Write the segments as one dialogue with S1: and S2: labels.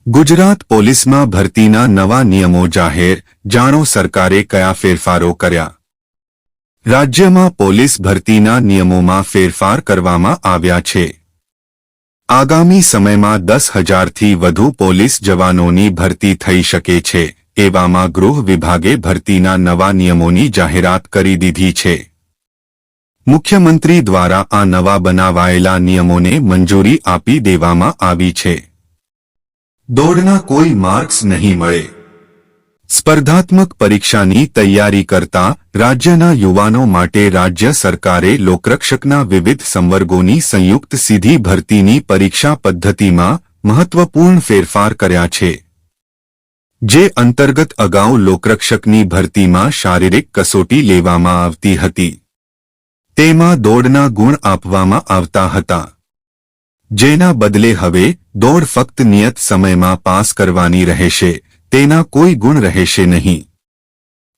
S1: ગુજરાત પોલીસમાં ભરતીના નવા નિયમો જાહેર, જાણો સરકારે કયા ફેરફારો કર્યા। રાજ્યમાં પોલીસ ભરતીના નિયમોમાં ફેરફાર કરવામાં આવ્યા છે। આગામી સમયમાં 10,000થી વધુ પોલીસ જવાનોની ભરતી થઈ શકે છે। એવામાં ગૃહ વિભાગે ભરતીના નવા નિયમોની જાહેરાત કરી દીધી છે। મુખ્યમંત્રી દ્વારા આ નવા બનાવાયેલા નિયમોને મંજૂરી આપી દેવામાં આવી છે। દોડના કોઈ માર્ક્સ નહીં મળે। સ્પર્ધાત્મક પરીક્ષાની તૈયારી કરતા રાજ્યના યુવાનો માટે રાજ્ય સરકારે લોકરક્ષકના વિવિધ સંવર્ગોની સંયુક્ત સીધી ભરતીની પરીક્ષા પદ્ધતિમાં મહત્વપૂર્ણ ફેરફાર કર્યા છે। જે અંતર્ગત અગાઉ લોકરક્ષકની ભરતીમાં શારીરિક કસોટી લેવામાં આવતી હતી। તેમાં દોડના ગુણ આપવામાં આવતા હતા, જેના બદલે હવે દોડ ફક્ત નિયત સમયમાં પાસ કરવાની રહેશે, તેના કોઈ ગુણ રહેશે નહીં।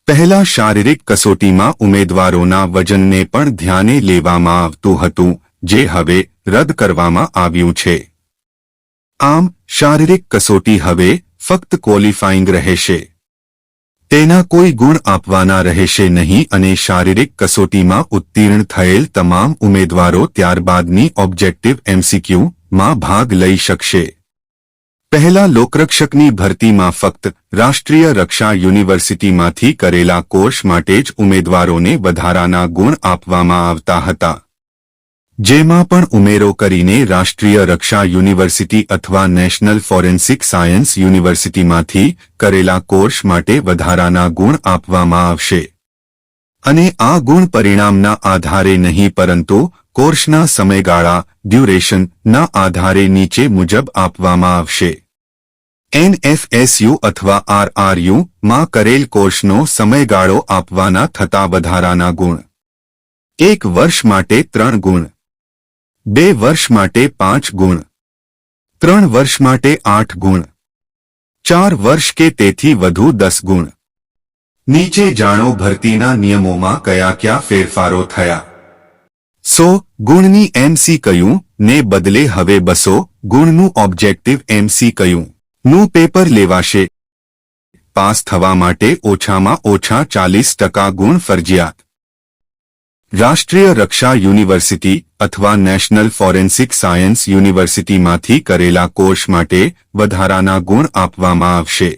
S1: પહેલા શારીરિક કસોટીમાં ઉમેદવારોના વજનને પણ ધ્યાને લેવામાં આવતું હતું, જે હવે રદ કરવામાં આવ્યું છે। આમ શારીરિક કસોટી હવે ફક્ત ક્વોલિફાઇંગ રહેશે, તેના કોઈ ગુણ આપવાના રહેશે નહીં અને શારીરિક કસોટીમાં ઉત્તીર્ણ થયેલ તમામ ઉમેદવારો ત્યારબાદની ઓબ્જેક્ટિવ MCQ માં ભાગ લઈ શકશે। પહેલા લોકરક્ષકની ભરતીમાં ફક્ત રાષ્ટ્રીય રક્ષા યુનિવર્સિટીમાંથી કરેલા કોર્સ માટે જ ઉમેદવારોને વધારાના ગુણ આપવામાં આવતા હતા, જેમાં પણ ઉમેરો કરીને રાષ્ટ્રીય રક્ષા યુનિવર્સિટી અથવા નેશનલ ફોરેન્સિક સાયન્સ યુનિવર્સિટીમાંથી કરેલા કોર્સ માટે વધારાના ગુણ આપવામાં આવશે અને આ ગુણ પરિણામના આધારે નહીં પરંતુ કોર્સના સમયગાળા ડ્યુરેશનના આધારે નીચે મુજબ આપવામાં આવશે। NFSU અથવા RRU માં કરેલ કોર્સનો સમયગાળો આપવાના થતા વધારાના ગુણ 1 વર્ષ માટે 3 ગુણ, 2 વર્ષ માટે 5 ગુણ, 3 વર્ષ માટે 8 ગુણ, 4 વર્ષ કે તેથી વધુ 10 ગુણ। નીચે જાણો ભરતીના નિયમોમાં કયા ફેરફારો થયા। 100 ગુણની MCQ ને બદલે હવે 200 ગુણનું ઓબ્જેક્ટિવ MCQ નું પેપર લેવાશે। પાસ થવા માટે ઓછામાં ઓછા 40% ગુણ ફરજિયાત। રાષ્ટ્રીય રક્ષા યુનિવર્સિટી અથવા નેશનલ ફોરેન્સિક સાયન્સ યુનિવર્સિટીમાંથી કરેલા કોર્સ માટે વધારાના ગુણ આપવામાં આવશે।